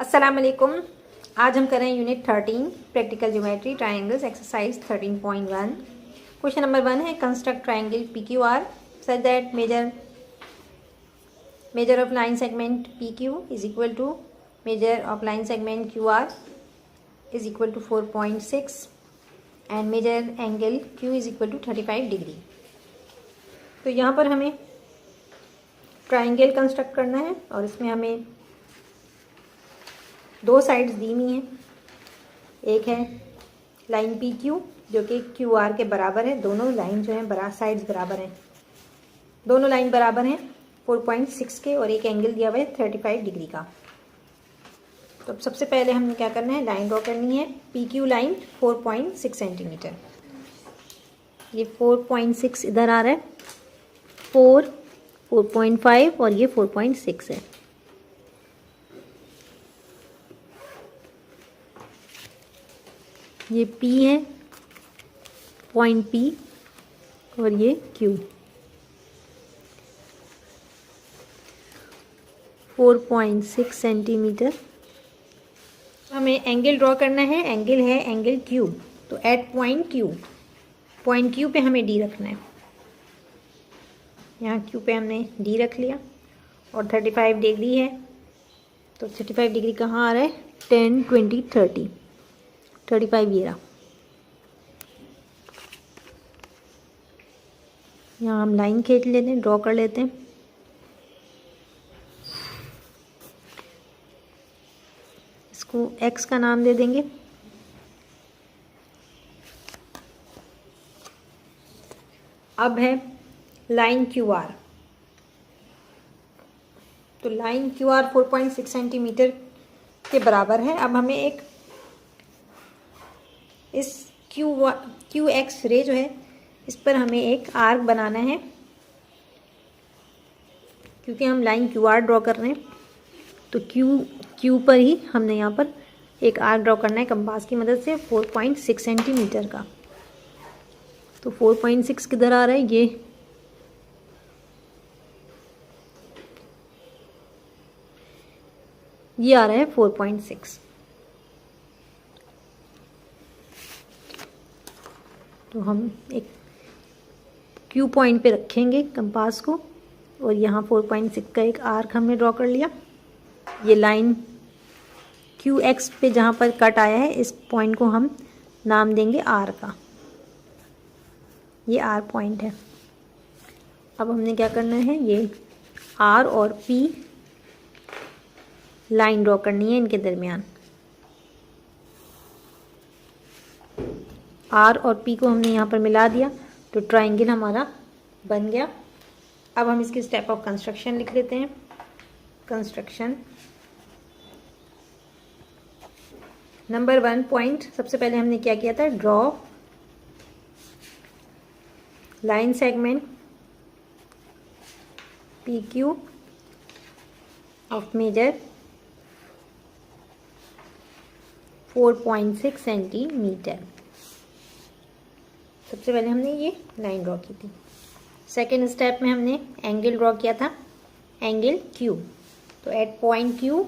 अस्सलाम वालेकुम। आज हम कर रहे हैं unit 13 practical geometry triangles exercise 13.1। Question number 1 है construct triangle PQR such that measure of line segment PQ is equal to measure of line segment QR is equal to 4.6 and measure angle Q is equal to 35 degree. तो यहाँ पर हमें triangle construct करना है और इसमें हमें दो साइड्स दी हुई हैं। एक है लाइन PQ जो कि QR के बराबर है। दोनों लाइन जो हैं साइड्स बराबर हैं, दोनों लाइन बराबर हैं 4.6 के, और एक एंगल दिया हुआ है 35 डिग्री का। तो अब सबसे पहले हमने क्या करना है, लाइन ड्रॉ करनी है। PQ लाइन 4.6 सेंटीमीटर, ये 4.6 इधर आ रहा है, 4.5 और ये 4.6 है। ये P है, पॉइंट P, और ये Q 4.6 सेंटीमीटर। हमें एंगल ड्रॉ करना है, एंगल है एंगल Q। तो एट पॉइंट Q पे हमें D रखना है। यहाँ Q पे हमने D रख लिया और 35 डिग्री है। तो 35 डिग्री कहाँ आ रहा है, 10, 20, 30, 35 ये रहा। यहाँ हम लाइन खींच लेते हैं, ड्रॉ कर लेते हैं। इसको X का नाम दे देंगे। अब है लाइन QR। तो लाइन QR 4.6 सेंटीमीटर के बराबर है। अब हमें एक इस QX रे जो है इस पर हमें एक आर्क बनाना है, क्योंकि हम लाइन QR ड्रॉ कर रहे हैं। तो Q पर ही हमने यहाँ पर एक आर्क ड्रॉ करना है कंपास की मदद से 4.6 सेंटीमीटर का। तो 4.6 किधर आ रहा है, ये आ रहा है 4.6। तो हम एक Q पॉइंट पे रखेंगे कंपास को, और यहाँ 4.6 का एक आर्क हमने ड्रॉ कर लिया। ये लाइन QX पे जहाँ पर कट आया है, इस पॉइंट को हम नाम देंगे R का। ये R पॉइंट है। अब हमने क्या करना है, ये R और P लाइन ड्रॉ करनी है इनके दरमियान। R और P को हमने यहाँ पर मिला दिया तो ट्रायंगल हमारा बन गया। अब हम इसके स्टेप ऑफ कंस्ट्रक्शन लिख लेते हैं। कंस्ट्रक्शन नंबर 1 पॉइंट, सबसे पहले हमने क्या किया था, draw line segment PQ of measure 4.6 centimetre. सबसे पहले हमने ये लाइन ड्रॉ की थी। सेकेंड स्टेप में हमने एंगल ड्रॉ किया था, एंगल Q। तो at point Q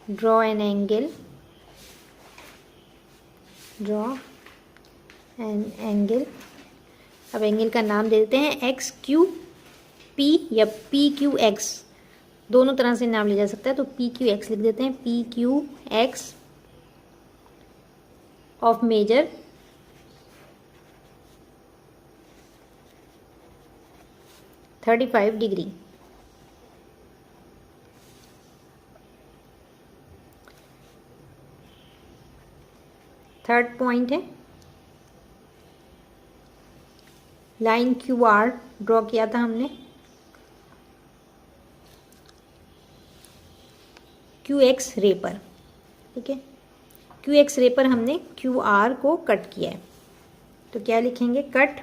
draw an angle, अब एंगल का नाम दे देते हैं XQP या PQX, दोनों तरह से नाम लिया जा सकता है। तो PQX लिख देते हैं। PQX of measure 35 degree. Third point है लाइन QR ड्रॉ किया था हमने QX रे पर, ठीक है। QX रे पर हमने QR को कट किया है। तो क्या लिखेंगे, कट,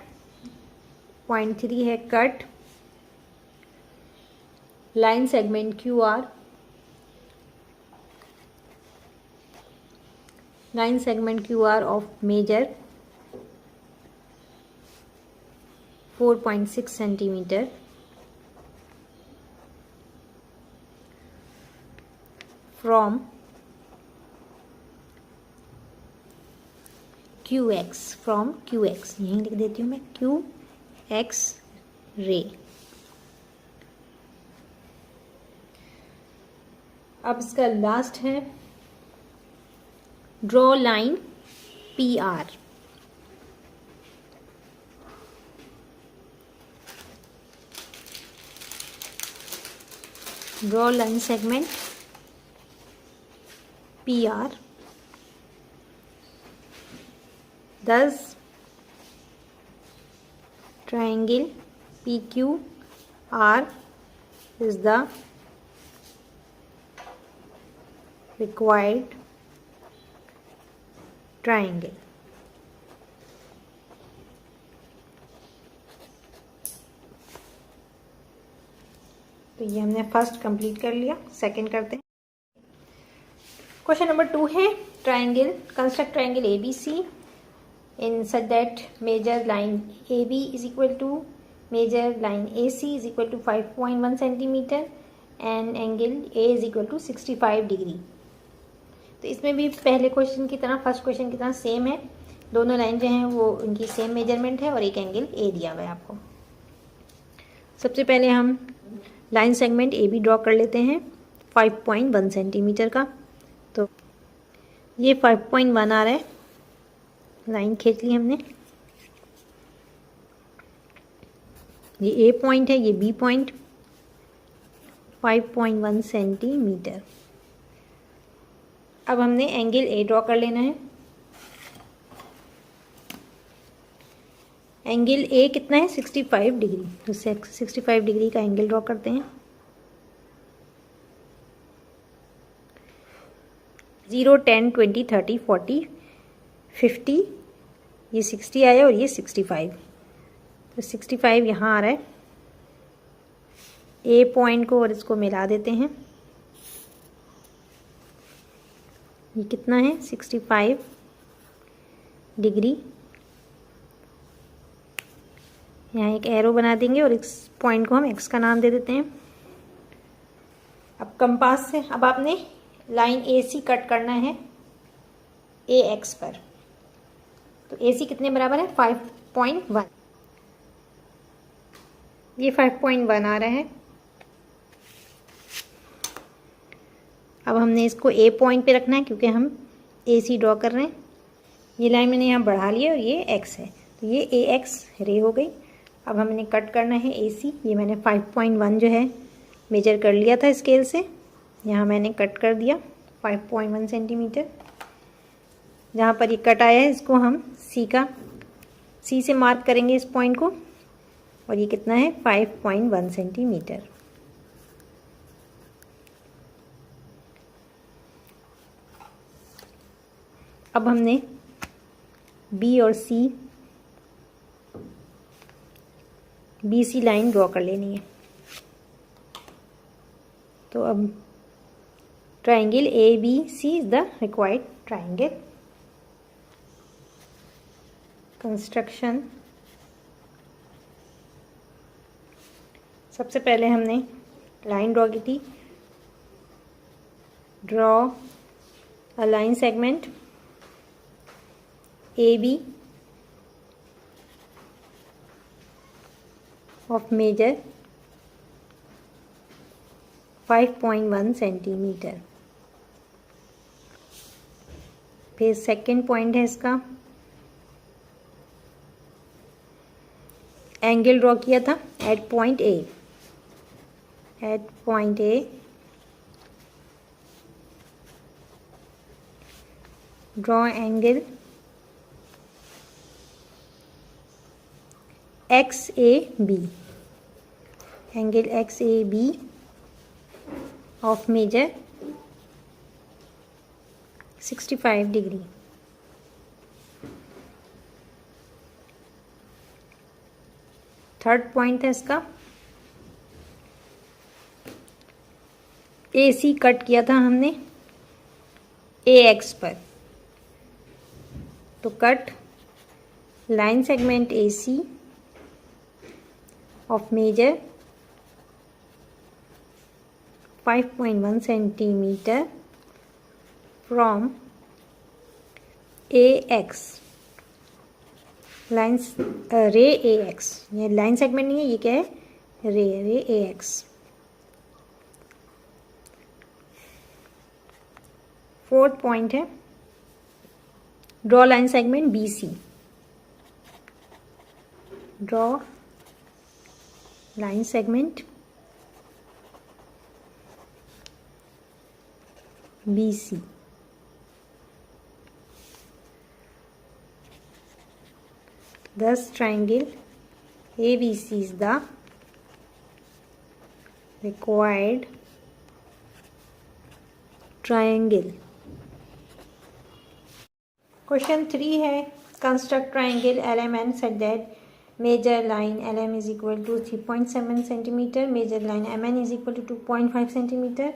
पॉइंट 3 है cut line segment QR, line segment QR of measure 4.6 centimetre from QX, from QX, यहीं लिख देती हूँ मैं, QX रे। अब इसका लास्ट है draw line PR। Draw line segment PR, thus triangle PQR is the required triangle। तो ये हमने फर्स्ट कंप्लीट कर लिया, सेकंड करते हैं। क्वेश्चन नंबर 2 है triangle, construct triangle ABC in such that major line AB is equal to major line AC is equal to 5.1 centimeter and angle A is equal to 65 degree. तो इसमें भी पहले question की तरह, first question की तरह same है, दोनों लाइन जो हैं वो उनकी सेम मेजरमेंट है और एक एंगल A दिया हुआ है आपको। सबसे पहले हम लाइन सेगमेंट AB ड्रॉ कर लेते हैं 5.1 सेंटीमीटर का। तो ये 5.1 आ रहा है, लाइन खींच ली हमने। ये A पॉइंट है, ये B पॉइंट, 5.1 सेंटीमीटर। अब हमने एंगल A ड्रॉ कर लेना है। एंगल A कितना है? 65 डिग्री। तो 65 डिग्री का एंगल ड्रॉ करते हैं। 0, 10, 20, 30, 40, 50, ये 60 आया और ये 65। तो 65 यहाँ आ रहा है। A पॉइंट को और इसको मिला देते हैं। ये कितना है? 65 डिग्री। यहाँ एक एरो बना देंगे और इस पॉइंट को हम x का नाम दे देते हैं। अब कंपास से अब आपने लाइन AC कट करना है AX पर। तो AC कितने बराबर है? 5.1। ये 5.1 आ रहा है। अब हमने इसको A पॉइंट पे रखना है क्योंकि हम AC ड्रॉ कर रहे हैं। ये लाइन मैंने यहाँ बढ़ा लिया और ये X है, तो ये AX रे हो गई। अब हमने कट करना है AC। ये मैंने 5.1 जो है मेजर कर लिया था स्केल से, यहाँ मैंने कट कर दिया 5.1 सेंटीमीटर। जहाँ पर ये कट आया है इसको हम C से मार्क करेंगे इस पॉइंट को, और ये कितना है? 5.1 सेंटीमीटर। अब हमने B और BC लाइन ड्रॉ कर लेनी है। तो अब triangle ABC is the required triangle. Construction, सबसे पहले हमने लाइन ड्रॉ की थी। Draw a line segment AB of measure 5.1 centimetre. फिर सेकेंड पॉइंट है इसका, एंगल ड्रॉ किया था at point A। At point A draw angle XAB, angle XAB of measure 65 degree. Third point है इसका, AC कट किया था हमने AX पर। तो cut line segment AC of major 5.1 centimeter from AX lines रे AX, ये लाइन सेगमेंट नहीं है, ये क्या है, रे AX। फोर्थ पॉइंट है draw line segment BC। Draw line segment BC। Thus triangle ABC is the required triangle। Question 3 है construct triangle LMN such that major line LM is equal to 3.7 centimeter, major line MN is equal to 2.5 centimeter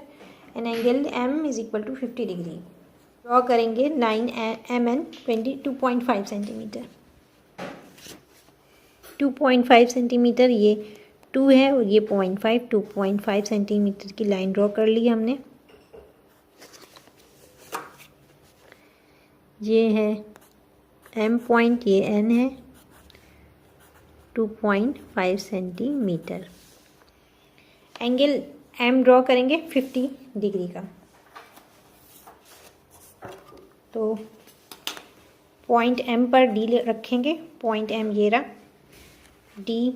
and angle M is equal to 50 degree। Draw करेंगे line MN 22.5 centimetre. 2.5 centimetre ये 2 है और ये 0.5, 2.5 centimetre की line draw कर ली हमने। ये है M पॉइंट, ये N है, 2.5 सेंटीमीटर। एंगल M ड्रॉ करेंगे 50 डिग्री का। तो पॉइंट M पर D रखेंगे, पॉइंट M ये रहा D,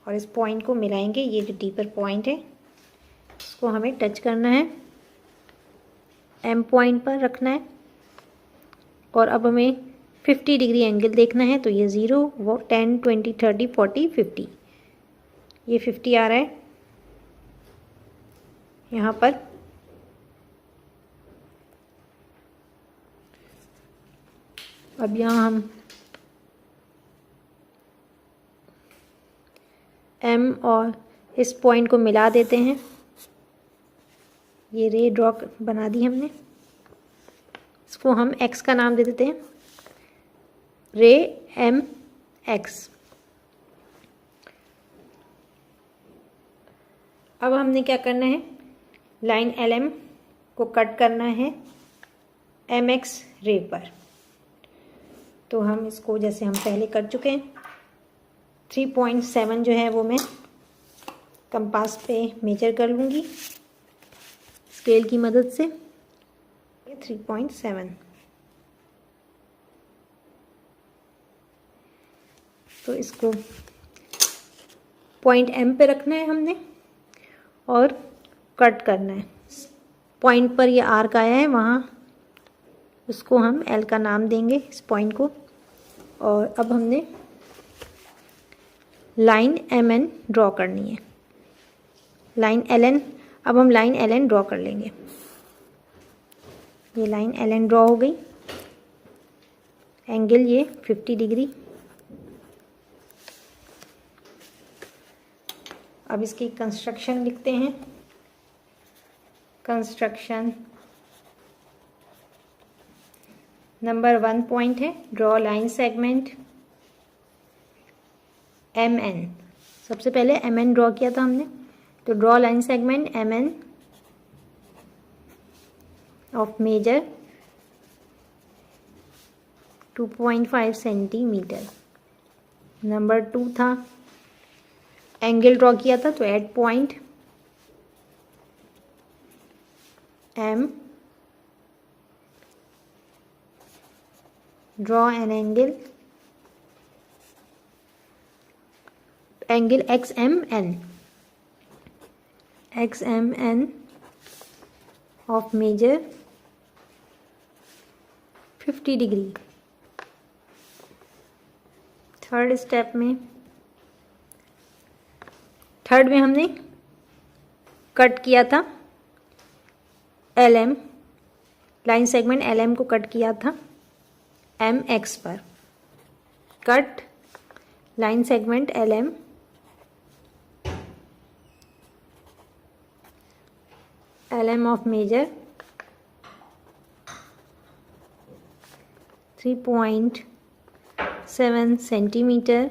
और इस पॉइंट को मिलाएंगे, ये जो D पर पॉइंट है इसको हमें टच करना है, M पॉइंट पर रखना है और अब हमें 50 डिग्री एंगल देखना है। तो ये 0, वो 10, 20, 30, 40, 50, ये 50 आ रहा है यहाँ पर। अब यहाँ हम M और इस पॉइंट को मिला देते हैं। ये रे ड्रॉ बना दी हमने, इसको हम X का नाम दे देते हैं, रे MX। अब हमने क्या करना है, लाइन LM को कट करना है MX रे पर। तो हम इसको जैसे हम पहले कर चुके हैं, 3.7 जो है वो मैं कंपास पे मेजर कर लूँगी स्केल की मदद से। 3.7, तो इसको पॉइंट M पे रखना है हमने और कट करना है। पॉइंट पर ये आर्क आया है, वहाँ उसको हम L का नाम देंगे, इस पॉइंट को। और अब हमने लाइन MN ड्रॉ करनी है, लाइन LN। अब हम लाइन LN ड्रॉ कर लेंगे। ये लाइन LN ड्रॉ हो गई, एंगल ये 50 डिग्री। अब इसकी कंस्ट्रक्शन लिखते हैं। कंस्ट्रक्शन नंबर 1 पॉइंट है ड्रॉ लाइन सेगमेंट MN। सबसे पहले MN ड्रॉ किया था हमने, तो draw line segment MN of measure 2.5 centimetre. Number 2 था एंगल ड्रॉ किया था, तो at point M draw an angle XMN of measure 50 degree. Third step में, थर्ड में हमने कट किया था LM, लाइन सेगमेंट LM को कट किया था MX पर। Cut line segment LM of major 3.7 centimetre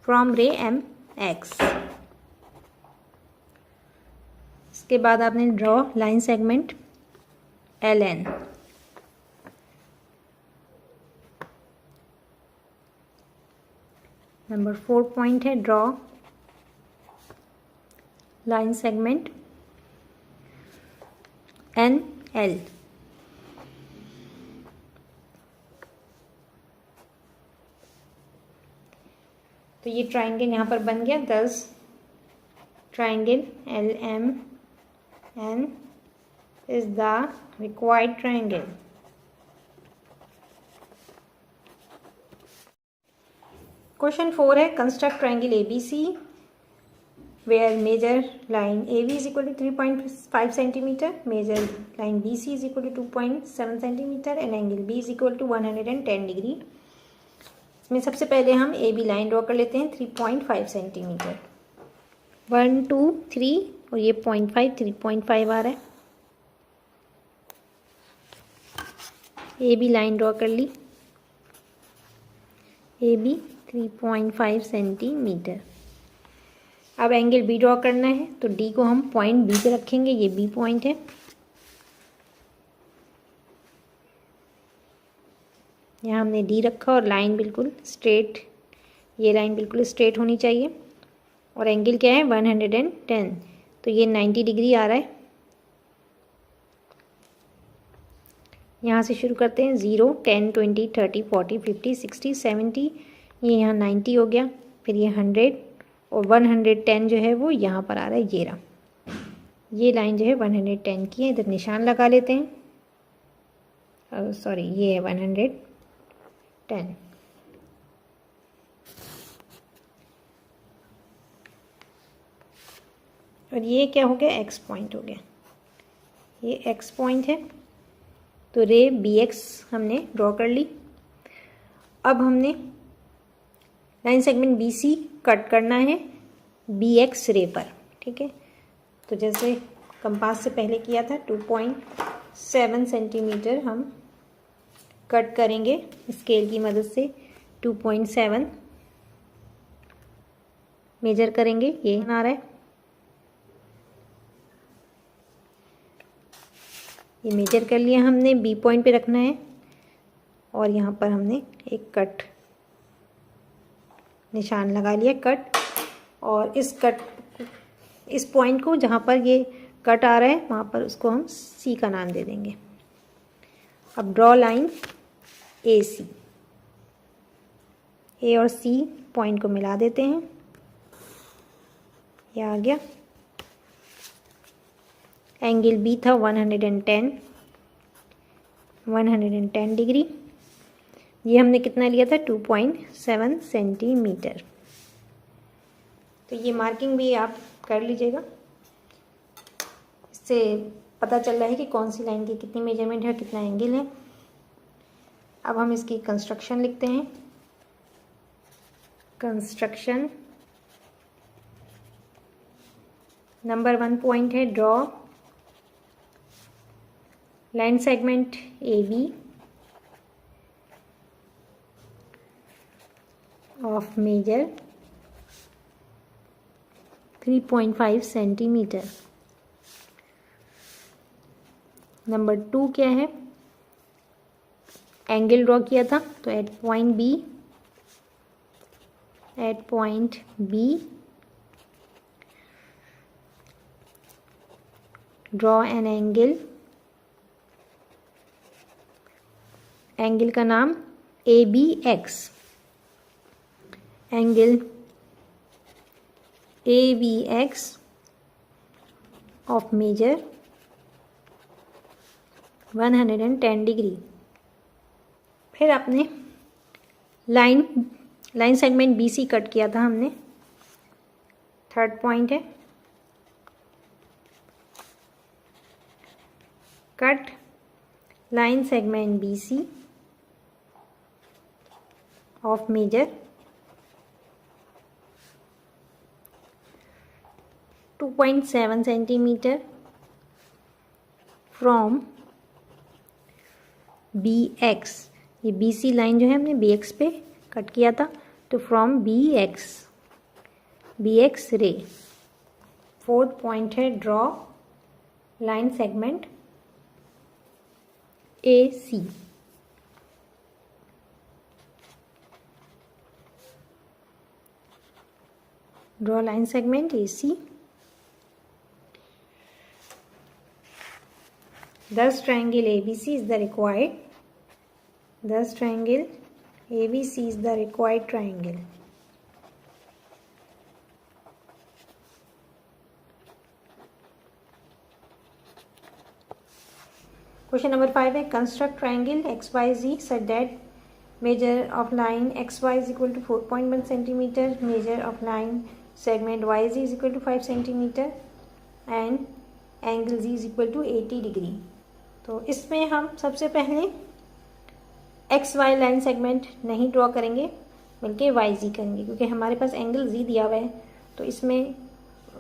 from ray M X. इसके बाद आपने draw line segment L N. Number 4 point है draw line segment N L. तो ये ट्राइंगल यहाँ पर बन गया। 10 triangle L M N is the required triangle. Question 4 है construct triangle A B C where major line AB is equal to 3.5 centimeter, major line BC is equal to 2.7 centimeter and angle B is equal to 110 degree। इसमें सबसे पहले हम AB line draw कर लेते हैं 3.5 centimetre. 1 2 3 और ये 0.5 3.5 आ रहा है। AB लाइन ड्रॉ कर ली। AB 3.5 centimetre. अब एंगल बी ड्रॉ करना है तो डी को हम पॉइंट बी पे रखेंगे। ये बी पॉइंट है। यहाँ हमने डी रखा और लाइन बिल्कुल स्ट्रेट, ये लाइन बिल्कुल स्ट्रेट होनी चाहिए। और एंगल क्या है 110, तो ये 90 डिग्री आ रहा है। यहाँ से शुरू करते हैं 0 10 20 30 40 50 60 70, ये यहाँ 90 हो गया। फिर ये 100 और 110 जो है वो यहाँ पर आ रहा है। ये रहा, ये लाइन जो है 110 की है। इधर निशान लगा लेते हैं। सॉरी, ये है 110। और ये क्या हो गया, एक्स पॉइंट हो गया। ये एक्स पॉइंट है। तो रे बी एक्स हमने ड्रॉ कर ली। अब हमने line segment B C cut करना है बी एक्स रे पर। ठीक है, तो जैसे कंपास से पहले किया था 2.7 सेंटीमीटर हम कट करेंगे स्केल की मदद से। 2.7 मेजर करेंगे। ये आ रहा है, ये मेजर कर लिया हमने। बी पॉइंट पे रखना है और यहाँ पर हमने एक कट निशान लगा लिया, कट। और इस पॉइंट को जहाँ पर ये कट आ रहा है वहाँ पर उसको हम सी का नाम दे देंगे। अब ड्रॉ लाइन ए सी। ए और सी पॉइंट को मिला देते हैं। ये आ गया। एंगल बी था 110 डिग्री। ये हमने कितना लिया था 2.7 सेंटीमीटर। तो ये मार्किंग भी आप कर लीजिएगा। इससे पता चल रहा है कि कौन सी लाइन की कितनी मेजरमेंट है, कितना एंगल है। अब हम इसकी कंस्ट्रक्शन लिखते हैं। कंस्ट्रक्शन नंबर 1 पॉइंट है draw line segment A B of measure 3.5 centimetre. Number 2 क्या है, एंगल ड्रॉ किया था तो at point B draw an angle. Angle का नाम A B X. Angle A B X of measure 110 degree. फिर आपने line segment B C cut किया था हमने। 3rd पॉइंट है cut line segment B C of measure 2.7 centimetre from B X. ये B C line जो है हमने बी एक्स पे कट किया था, तो from B X ray. Fourth point है draw line segment A C. Draw line segment A C. Thus triangle ABC is the required. Thus triangle ABC is the required triangle. Question number 5 है construct triangle XYZ such that measure of line XY is equal to 4.1 centimeter, measure of line segment YZ is equal to 5 centimeter and angle Z is equal to 80 degree. तो इसमें हम सबसे पहले x Y line segment नहीं draw करेंगे बल्कि Y जी करेंगे, क्योंकि हमारे पास एंगल जी दिया हुआ है, तो इसमें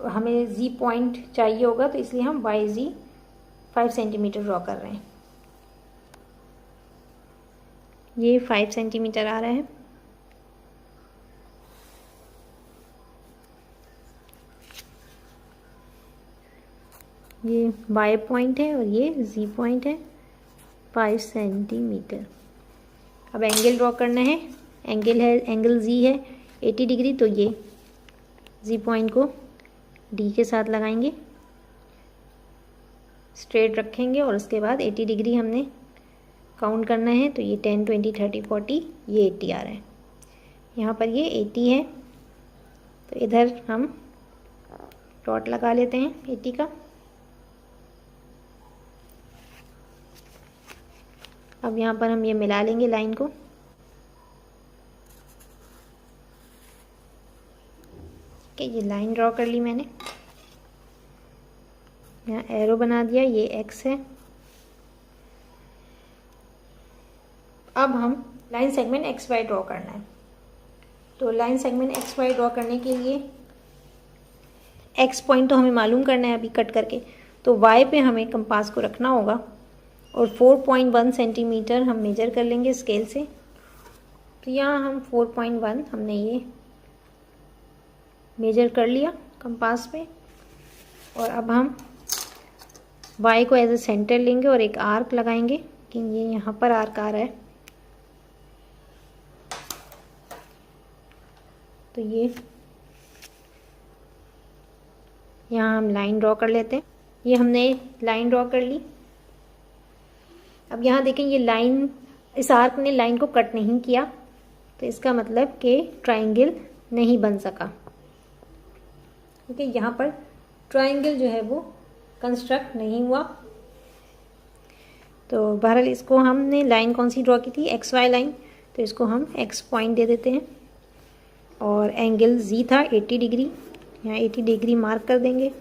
हमें जी पॉइंट चाहिए होगा, तो इसलिए हम वाई जी 5 सेंटीमीटर ड्रॉ कर रहे हैं। ये 5 सेंटीमीटर आ रहा है। ये वाई पॉइंट है और ये जी पॉइंट है 5 सेंटीमीटर। अब एंगल ड्रॉ करना है। एंगल जी है 80 डिग्री, तो ये जी पॉइंट को डी के साथ लगाएंगे, स्ट्रेट रखेंगे और उसके बाद 80 डिग्री हमने काउंट करना है। तो ये 10, 20, 30, 40, ये 80 आ रहा है। यहाँ पर ये 80 है, तो इधर हम डॉट लगा लेते हैं 80 का। अब यहाँ पर हम ये मिला लेंगे लाइन को। ठीक है, ये लाइन ड्रॉ कर ली मैंने, यहाँ एरो बना दिया, ये एक्स है। अब हम line segment X Y draw करना है। तो line segment X Y draw करने के लिए एक्स पॉइंट तो हमें मालूम करना है अभी कट करके, तो वाई पे हमें कंपास को रखना होगा और 4.1 सेंटीमीटर हम मेजर कर लेंगे स्केल से। तो यहाँ हम 4.1 हमने ये मेजर कर लिया कंपास पे, और अब हम वाई को एज ए सेंटर लेंगे और एक आर्क लगाएंगे कि ये यहाँ पर आर्क आ रहा है। तो ये यहाँ हम लाइन ड्रॉ कर लेते हैं। ये हमने लाइन ड्रॉ कर ली। अब यहाँ देखें, ये लाइन, इस आर्क ने लाइन को कट नहीं किया, तो इसका मतलब कि ट्रायंगल नहीं बन सका, क्योंकि यहाँ पर ट्रायंगल जो है वो कंस्ट्रक्ट नहीं हुआ। तो बहरहाल इसको हमने लाइन कौन सी ड्रॉ की थी, एक्स वाई लाइन, तो इसको हम एक्स पॉइंट दे देते हैं। और एंगल जी था 80 डिग्री, यहाँ 80 डिग्री मार्क कर देंगे।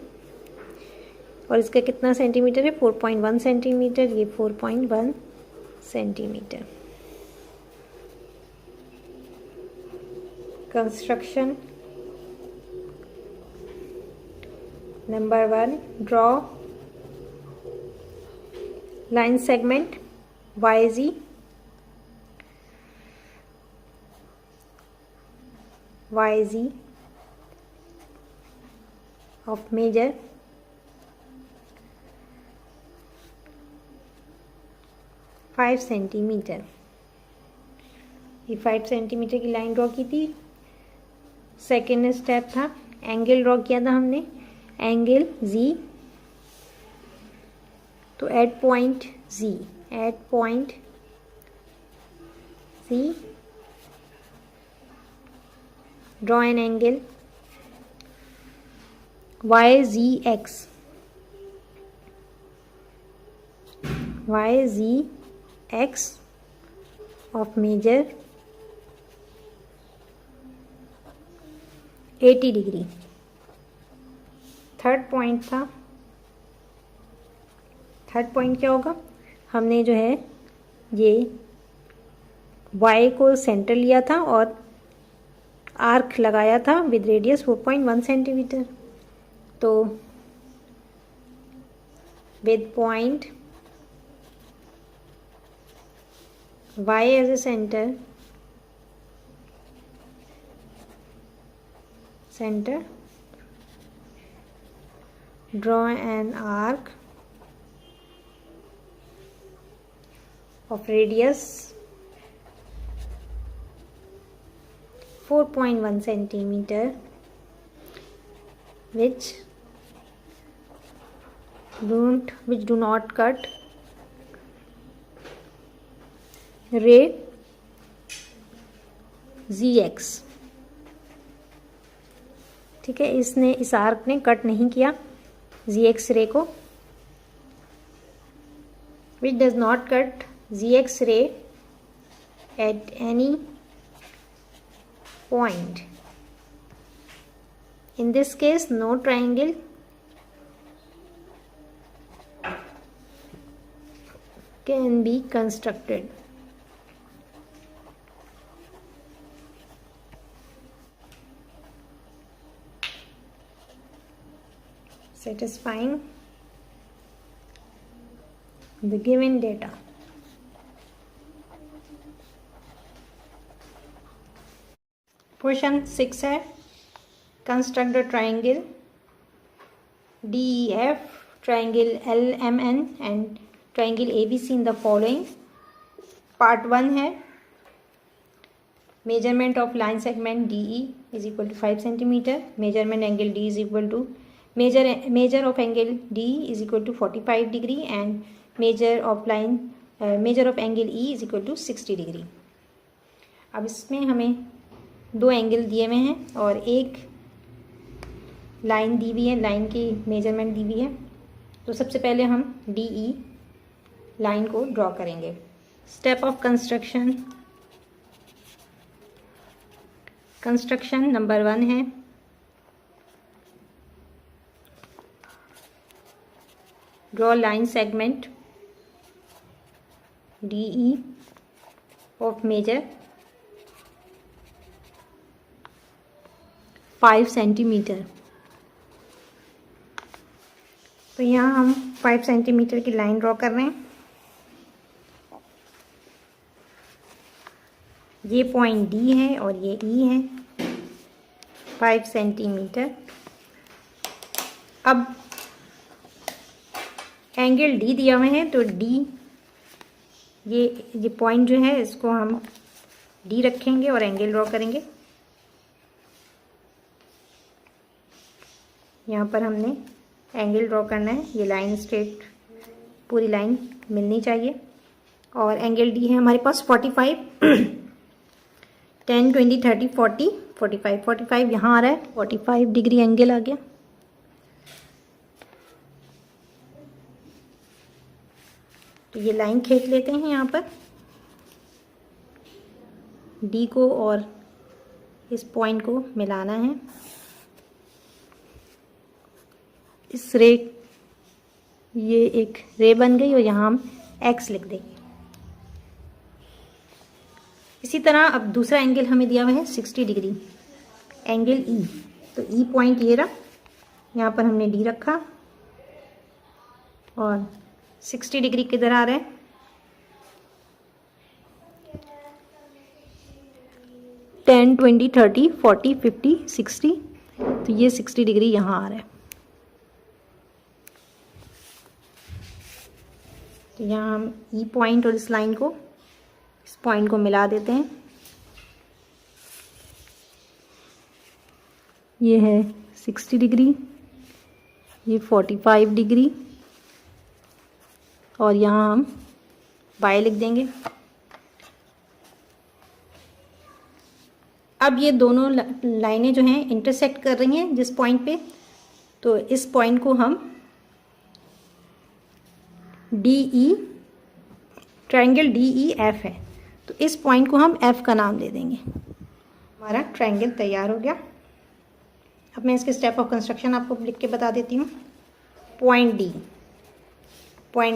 और इसका कितना सेंटीमीटर है, 4.1 सेंटीमीटर, ये 4.1 centimetre. Construction number 1, draw line segment YZ of measure 5 centimetre. ये 5 सेंटीमीटर की लाइन ड्रॉ की थी। सेकेंड स्टेप था, एंगल ड्रॉ किया था हमने, एंगल Z, तो at point Z draw an angle YZX of measure 80 degree. Third point था, थर्ड पॉइंट क्या होगा, हमने जो है ये Y को सेंटर लिया था और आर्क लगाया था विद रेडियस 4.1 सेंटीमीटर। तो with point Y as a center, draw an arc of radius 4.1 centimeter, which do not cut ray ZX। ठीक है, इस आर्क ने कट नहीं किया ZX रे को, which does not cut ZX ray at any point. In this case, no triangle can be constructed. Satisfying the given data. Question 6 है, construct the triangle DEF, triangle LMN and triangle ABC in the following. Part 1 है, measurement of line segment DE is equal to 5 centimetre, measurement angle D is equal to measure of angle D is equal to 45 degree and measure of angle E is equal to 60 degree। अब इसमें हमें दो angle दिए हुए हैं और एक line दी हुई है, लाइन की मेजरमेंट दी हुई है। तो सबसे पहले हम DE लाइन को ड्रॉ करेंगे। स्टेप ऑफ कंस्ट्रक्शन नंबर 1 है, draw line segment DE of measure 5 centimetre. तो यहाँ हम 5 सेंटीमीटर की लाइन ड्रॉ कर रहे हैं। ये पॉइंट D है और ये E है, 5 सेंटीमीटर। अब एंगल D दिया हुआ है तो D ये पॉइंट जो है इसको हम D रखेंगे और एंगल ड्रॉ करेंगे। यहाँ पर हमने एंगल ड्रॉ करना है, ये लाइन स्ट्रेट पूरी लाइन मिलनी चाहिए। और एंगल D है हमारे पास 45, 10, 20, 30, 40, 45, 45 यहाँ आ रहा है, 45 डिग्री एंगल आ गया। तो ये लाइन खींच लेते हैं यहाँ पर D को और इस पॉइंट को मिलाना है। इस रे, ये एक रे बन गई और यहाँ हम X लिख देंगे। इसी तरह अब दूसरा एंगल हमें दिया हुआ है 60 डिग्री, एंगल E। तो E पॉइंट ये रहा, यहाँ पर हमने D रखा और 60 डिग्री किधर आ रहा है, टेन, 20, 30, 40, 50, 60। तो ये 60 डिग्री यहाँ आ रहा है। तो यहाँ हम E पॉइंट और इस लाइन को, इस पॉइंट को मिला देते हैं। ये है 60 डिग्री, ये 45 डिग्री और यहाँ हम Y लिख देंगे। अब ये दोनों लाइनें जो हैं इंटरसेक्ट कर रही हैं जिस पॉइंट पे, तो इस पॉइंट को हम DE, ट्रायंगल DEF है, तो इस पॉइंट को हम F का नाम दे देंगे। हमारा ट्रायंगल तैयार हो गया। अब मैं इसके स्टेप ऑफ कंस्ट्रक्शन आपको लिख के बता देती हूँ। पॉइंट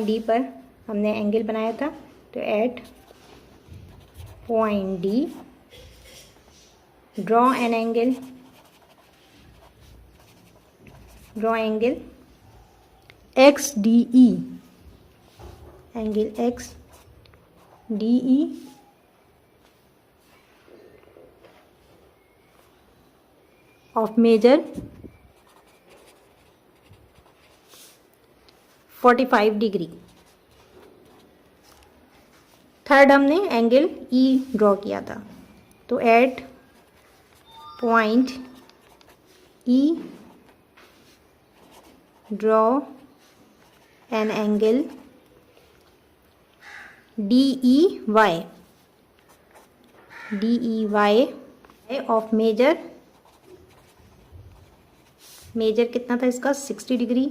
D पर हमने एंगल बनाया था, तो at point D draw angle XDE, angle XDE of measure 45 degree. Third हमने एंगल ई ड्रॉ किया था, तो at point E draw an angle DEY of measure कितना था इसका 60 degree,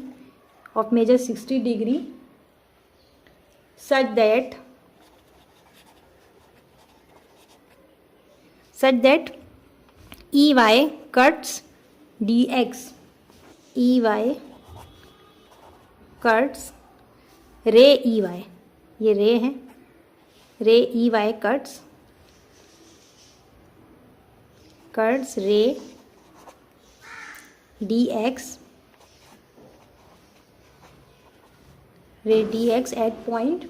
of measure 60 degree such that EY cuts DX, EY cuts रे EY, ये ray है, रे EY cuts रे DX at point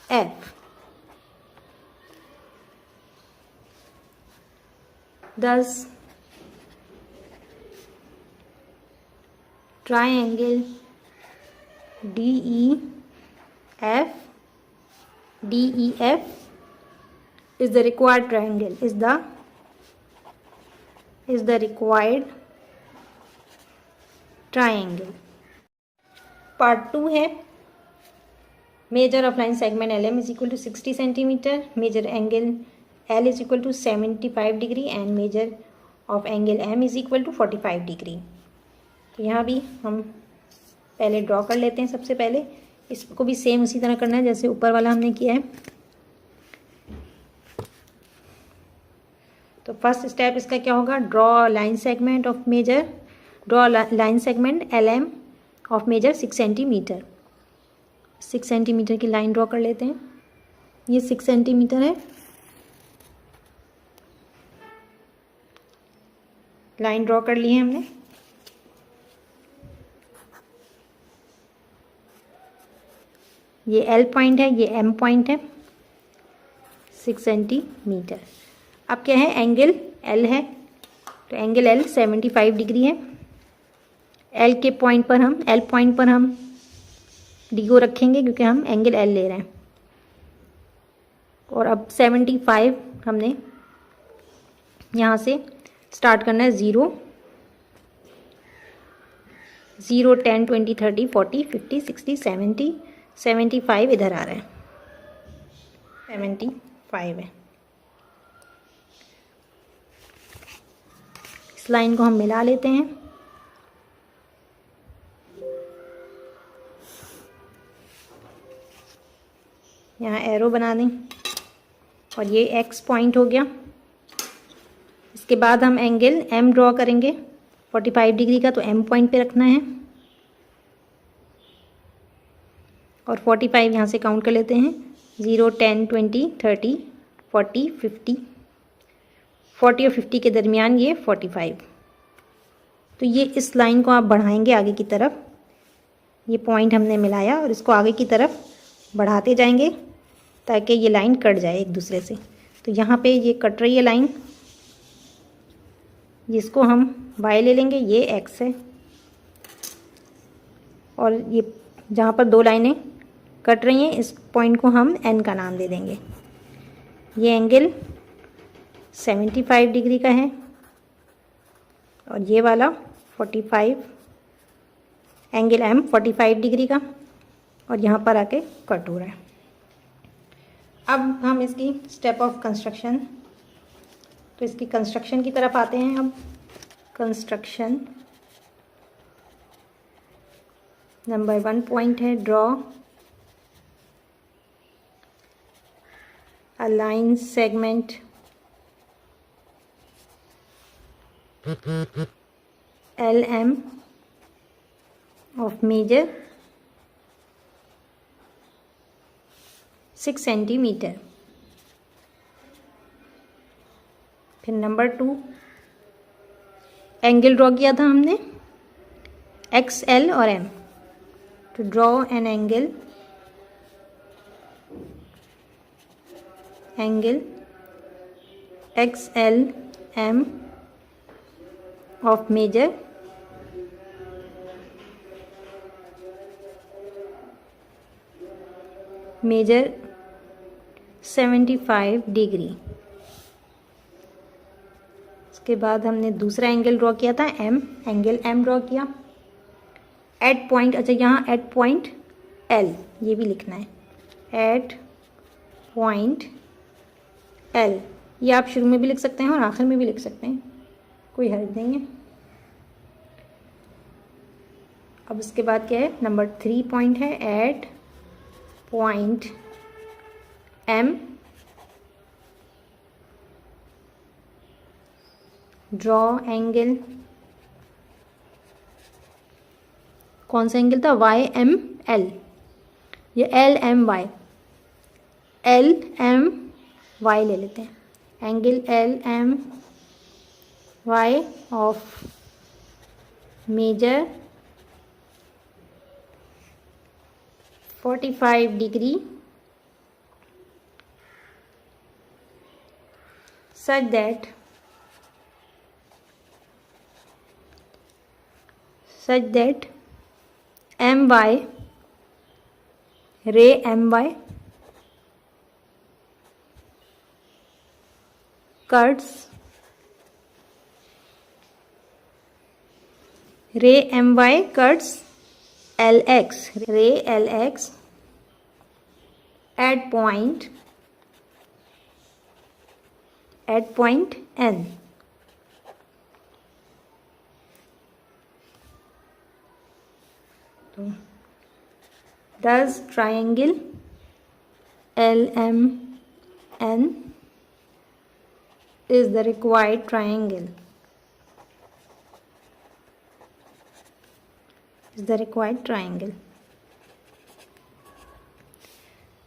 F. Thus triangle DEF is the required triangle, is the required triangle. Part 2 है measure of line segment LM is equal to 60 centimetre, measure angle L is equal to 75 degree and measure of angle M is equal to 45 degree. तो यहाँ भी हम पहले draw कर लेते हैं। सबसे पहले इसको भी सेम उसी तरह करना है जैसे ऊपर वाला हमने किया है। तो फर्स्ट स्टेप इसका क्या होगा, draw line segment of measure, draw line segment LM of measure 6 centimetre. 6 centimetre की लाइन ड्रॉ कर लेते हैं। ये 6 सेंटीमीटर है, लाइन ड्रॉ कर ली है हमने। ये L पॉइंट है, ये M पॉइंट है, 6 सेंटीमीटर। अब क्या है, एंगल L है, तो एंगल L 75 डिग्री है। L पॉइंट पर हम D को रखेंगे क्योंकि हम एंगल L ले रहे हैं। और अब 75 हमने यहाँ से स्टार्ट करना है, 0 10 20 30 40 50 60 70 75 इधर आ रहा है, 75 है। इस लाइन को हम मिला लेते हैं। यहाँ एरो बना दें और ये X पॉइंट हो गया। इसके बाद हम एंगल M ड्रॉ करेंगे 45 डिग्री का, तो M पॉइंट पे रखना है और 45 यहाँ से काउंट कर लेते हैं, 0 10 20 30 40 50 40 और 50 के दरमियान ये 45। तो ये इस लाइन को आप बढ़ाएंगे आगे की तरफ। ये पॉइंट हमने मिलाया और इसको आगे की तरफ बढ़ाते जाएंगे ताकि ये लाइन कट जाए एक दूसरे से। तो यहाँ पे ये कट रही है लाइन, जिसको हम Y ले लेंगे, ये X है। और ये जहाँ पर दो लाइनें कट रही हैं, इस पॉइंट को हम N का नाम दे देंगे। ये एंगल 75 डिग्री का है और ये वाला 45, एंगल M 45 डिग्री का, और यहाँ पर आके कट हो रहा है। अब हम इसकी स्टेप ऑफ कंस्ट्रक्शन, तो इसकी कंस्ट्रक्शन की तरफ आते हैं। अब कंस्ट्रक्शन नंबर 1 पॉइंट है, draw a line segment LM of measure 6 centimetre. फिर नंबर 2 एंगल ड्रॉ किया था हमने XL और M। To draw an angle XLM of measure measure 75 degree. उसके बाद हमने दूसरा एंगल ड्रॉ किया था एंगल M ड्रॉ किया एट पॉइंट, अच्छा यहाँ एट पॉइंट L ये भी लिखना है, एट पॉइंट L। ये आप शुरू में भी लिख सकते हैं और आखिर में भी लिख सकते हैं, कोई हर्ज नहीं है। अब उसके बाद क्या है, नंबर 3 पॉइंट है at point M draw angle, कौन सा एंगल था, YML, ये LMY, LMY ले लेते हैं, angle LMY of measure 45 degree such that MY ray MY cuts LX, ray LX at point N। तो does triangle LMN is the required triangle,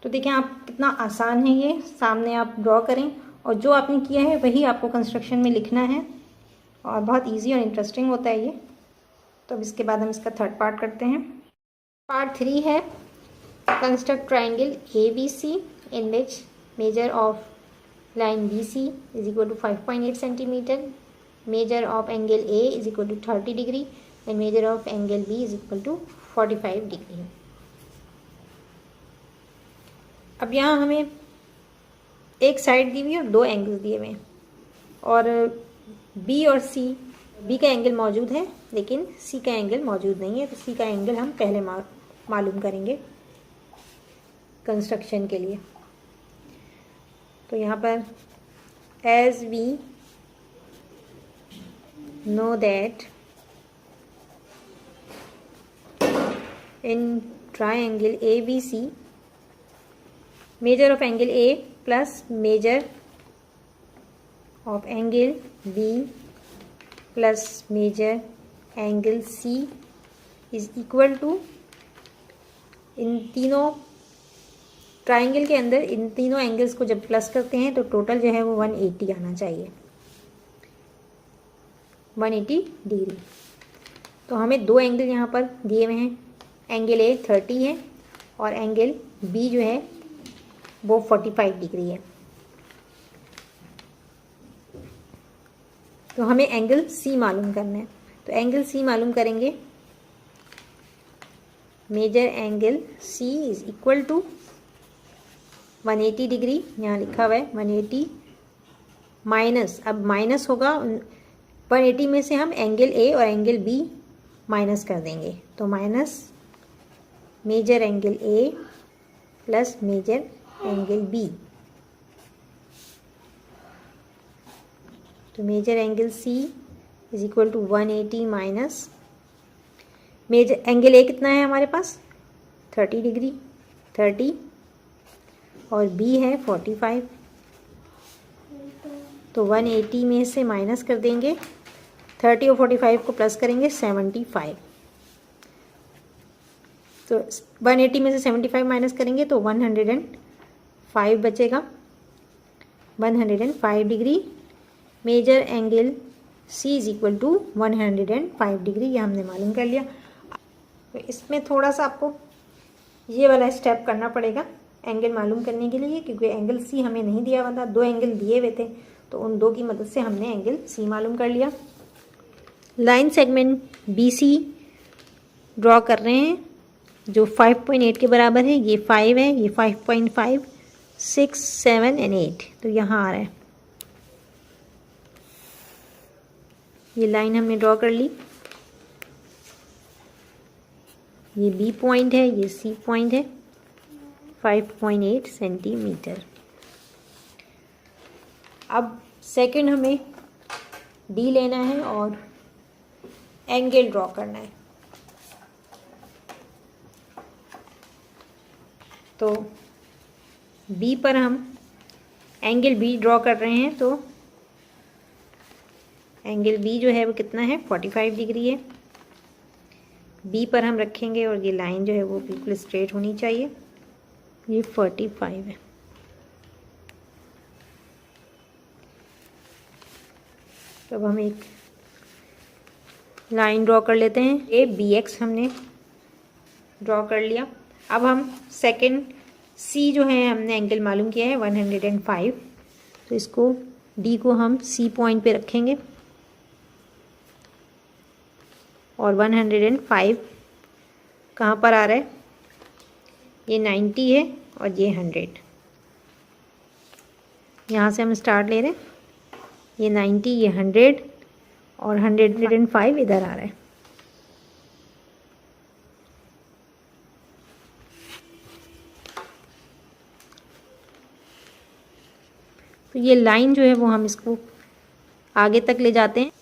तो देखें आप कितना आसान है ये, सामने आप ड्रॉ करें और जो आपने किया है वही आपको कंस्ट्रक्शन में लिखना है और बहुत इजी और इंटरेस्टिंग होता है ये। तो अब इसके बाद हम इसका थर्ड पार्ट करते हैं। पार्ट 3 है construct triangle ABC in which measure of line BC is equal to 5.8 centimeter, measure of angle A is equal to 30 degree and measure of angle B is equal to 45 degree। अब यहाँ हमें एक side दी हुई है और 2 angles दिए हुए हैं और B और C, B का एंगल मौजूद है लेकिन C का एंगल मौजूद नहीं है, तो C का एंगल हम पहले मालूम करेंगे कंस्ट्रक्शन के लिए। तो यहाँ पर as we know that in triangle ABC measure of angle A plus measure of angle B plus measure angle C is equal to, इन तीनों ट्राइंगल के अंदर इन तीनों एंगल्स को जब प्लस करते हैं तो टोटल जो है वो 180 आना चाहिए, 180 डिग्री। तो हमें 2 एंगल यहाँ पर दिए हुए हैं, एंगल A 30 है और एंगल B जो है वो 45 डिग्री है। तो हमें एंगल C मालूम करना है, तो एंगल C मालूम करेंगे, measure angle C is equal to 180 degree, यहाँ लिखा हुआ है 180 माइनस, अब माइनस होगा 180 में से हम एंगल A और एंगल B माइनस कर देंगे, तो minus measure angle A plus measure angle B, तो measure angle C is equal to 180 minus measure angle A कितना है हमारे पास 30 डिग्री, 30 और B है 45, तो 180 में से माइनस कर देंगे 30 और 45 को प्लस करेंगे 75, तो 180 में से 75 माइनस करेंगे तो 105 बचेगा, 105 degree. Measure angle C is equal to 105 degree, ये हमने मालूम कर लिया। तो इसमें थोड़ा सा आपको ये वाला स्टेप करना पड़ेगा एंगल मालूम करने के लिए, क्योंकि एंगल C हमें नहीं दिया हुआ था, 2 एंगल दिए हुए थे, तो उन दो की मदद से हमने एंगल सी मालूम कर लिया। Line segment B C draw कर रहे हैं जो 5.8 के बराबर है। ये 5 है, ये 5.5, 6, 7 एंड 8, तो यहाँ आ रहा है। ये लाइन हमने ड्रॉ कर ली। ये बी पॉइंट है, ये सी पॉइंट है, 5.8 सेंटीमीटर। अब सेकंड हमें डी लेना है और एंगल ड्रॉ करना है। तो बी पर हम एंगल बी ड्रॉ कर रहे हैं, तो एंगल बी जो है वो कितना है, 45 डिग्री है। बी पर हम रखेंगे और ये लाइन जो है वो बिल्कुल स्ट्रेट होनी चाहिए। ये 45 है। तो अब हम एक लाइन ड्रॉ कर लेते हैं। ए बी एक्स हमने ड्रॉ कर लिया। अब हम सेकंड सी जो है हमने एंगल मालूम किया है 105, तो इसको डी को हम सी पॉइंट पे रखेंगे और 105 कहाँ पर आ रहा है, ये 90 है और ये 100। यहाँ से हम स्टार्ट ले रहे हैं, ये 90, ये 100 और 105 इधर आ रहा है। तो ये लाइन जो है वो हम इसको आगे तक ले जाते हैं।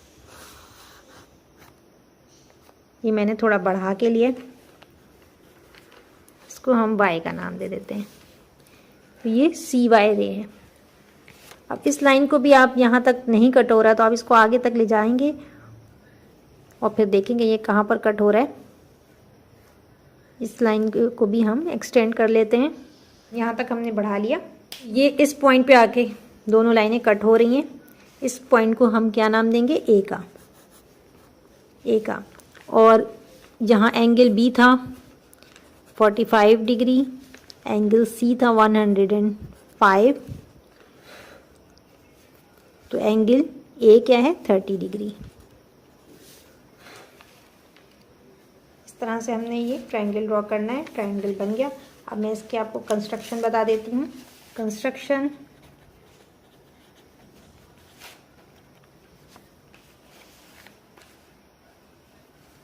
ये मैंने थोड़ा बढ़ा के लिया, इसको हम y का नाम दे देते हैं। तो ये सी वाई रे है। अब इस लाइन को भी आप यहाँ तक नहीं कट हो रहा तो आप इसको आगे तक ले जाएंगे और फिर देखेंगे ये कहाँ पर कट हो रहा है। इस लाइन को भी हम एक्सटेंड कर लेते हैं। यहाँ तक हमने बढ़ा लिया। ये इस पॉइंट पे आके दोनों लाइनें कट हो रही हैं। इस पॉइंट को हम क्या नाम देंगे, ए का, ए का। और यहाँ एंगल बी था 45 डिग्री, एंगल सी था 105, तो एंगल ए क्या है 30 डिग्री। इस तरह से हमने ये ट्रायंगल ड्रॉ करना है। ट्रायंगल बन गया। अब मैं इसके आपको कंस्ट्रक्शन बता देती हूँ। कंस्ट्रक्शन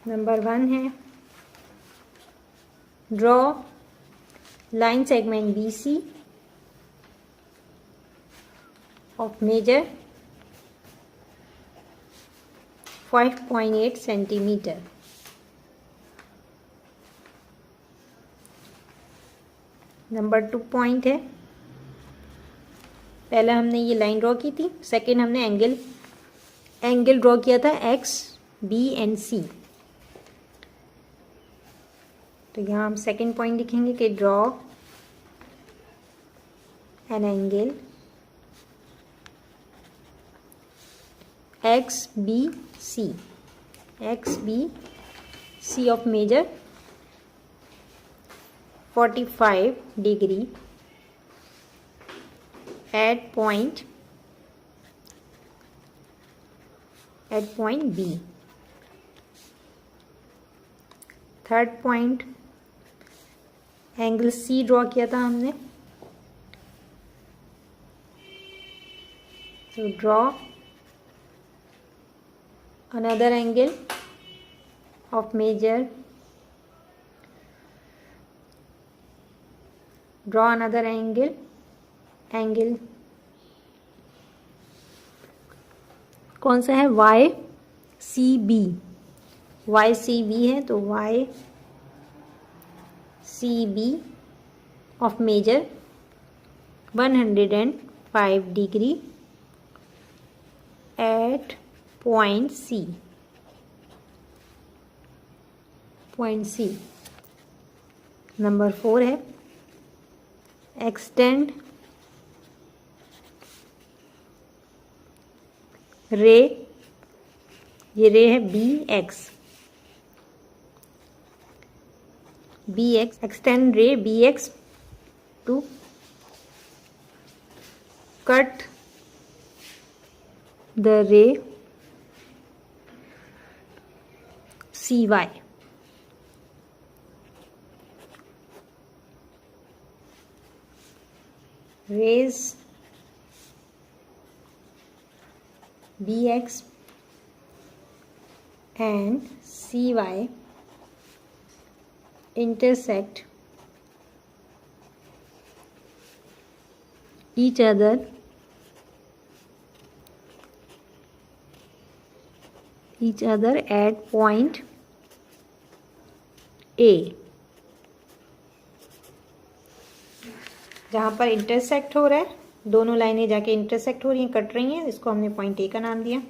नंबर 1 है, draw line segment B C of measure 5.8 centimetre. Number 2 point है, पहले हमने ये लाइन ड्रॉ की थी, सेकंड हमने एंगल ड्रॉ किया था एक्स बी एंड सी। तो यहाँ हम सेकंड पॉइंट लिखेंगे कि draw an angle X B C of measure 45 degree at point B। Third point angle C draw किया था हमने, तो draw another angle of measure, draw another angle कौन सा है, वाई सी बी है, तो Y C B of measure 105 degree at point C. Number 4 है, एक्सटेंड रे, ये रे है B X, extend ray B X to cut the ray CY rays BX and CY intersect each other at point A। जहाँ पर intersect हो रहा है, दोनों लाइनें जाके इंटरसेक्ट हो रही हैं, कट रही हैं, इसको हमने पॉइंट ए का नाम दिया।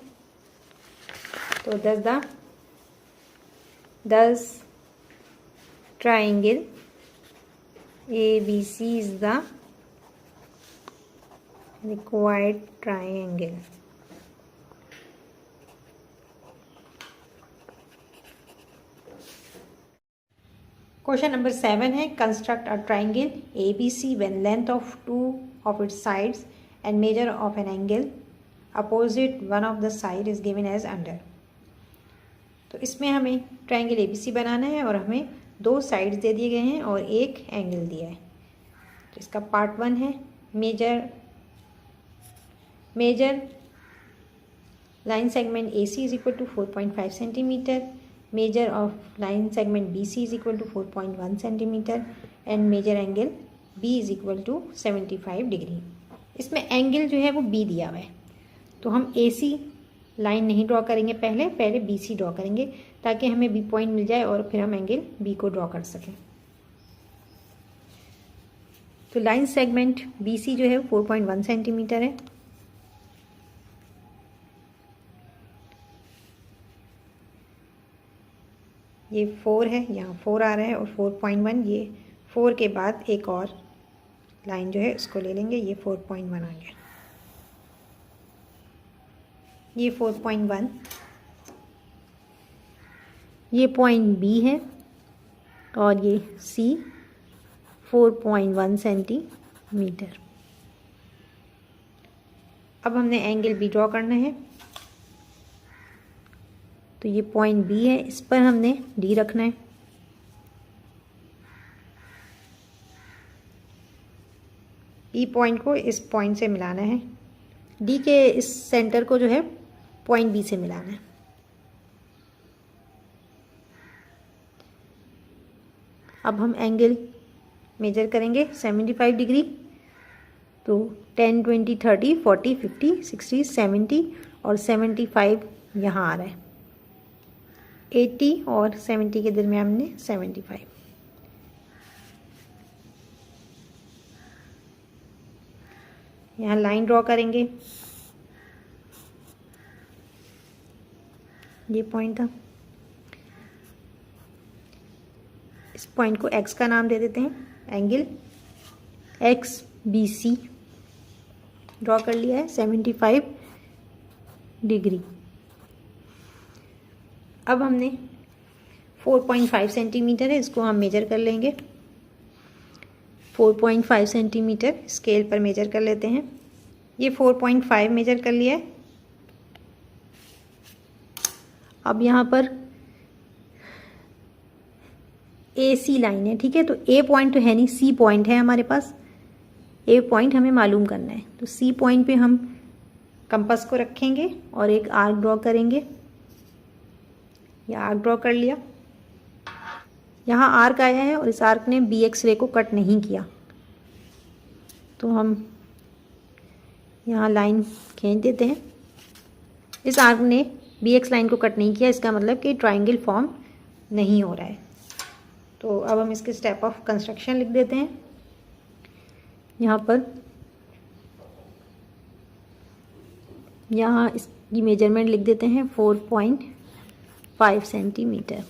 तो thus triangle ABC is the required triangle। Question number 7 है, construct a triangle ABC when length of two of its sides and measure of an angle opposite one of the side is given as under। तो इसमें हमें triangle ABC बनाना है और हमें 2 sides दे दिए गए हैं और एक एंगल दिया है। तो इसका पार्ट 1 है, measure line segment AC is equal to 4.5 centimetre, measure of line segment BC is equal to 4.1 centimeter and measure angle B is equal to 75 degree. इसमें एंगल जो है वो B दिया हुआ है, तो हम AC लाइन नहीं ड्रॉ करेंगे, पहले BC ड्रॉ करेंगे ताकि हमें B पॉइंट मिल जाए और फिर हम एंगल B को ड्रॉ कर सकें। तो लाइन सेगमेंट BC जो है 4.1 सेंटीमीटर है। ये 4 है, यहाँ 4 आ रहा है और 4.1, ये 4 के बाद एक और लाइन जो है उसको ले लेंगे, ये 4.1 आ गया। ये 4.1, ये पॉइंट B है और ये C 4.1 सेंटीमीटर। अब हमने एंगल B ड्रॉ करना है, तो ये पॉइंट B है, इस पर हमने D रखना है। E पॉइंट को इस पॉइंट से मिलाना है, D के इस सेंटर को जो है पॉइंट B से मिलाना है। अब हम एंगल मेजर करेंगे 75 डिग्री। तो 10, 20, 30, 40, 50, 60, 70 और 75 यहाँ आ रहा है। 80 और 70 के दरमियान में 75। यहाँ लाइन ड्रॉ करेंगे, ये पॉइंट था, इस पॉइंट को x का नाम दे देते हैं, एंगल XBC ड्रॉ कर लिया है 75 डिग्री। अब हमने 4.5 सेंटीमीटर है, इसको हम मेजर कर लेंगे। 4.5 सेंटीमीटर स्केल पर मेजर कर लेते हैं। ये 4.5 मेजर कर लिया है। अब यहाँ पर AC लाइन है, ठीक है, तो A पॉइंट तो है नहीं, C पॉइंट है हमारे पास। A पॉइंट हमें मालूम करना है, तो C पॉइंट पे हम कंपास को रखेंगे और एक आर्क ड्रॉ करेंगे। ये आर्क ड्रॉ कर लिया, यहाँ आर्क आया है और इस आर्क ने BX रे को कट नहीं किया, तो हम यहाँ लाइन खींच देते हैं। इस आर्क ने BX लाइन को कट नहीं किया, इसका मतलब कि ट्राइंगल फॉर्म नहीं हो रहा है। तो अब हम इसके स्टेप ऑफ कंस्ट्रक्शन लिख देते हैं। यहाँ पर यहाँ इसकी मेजरमेंट लिख देते हैं 4.5 सेंटीमीटर।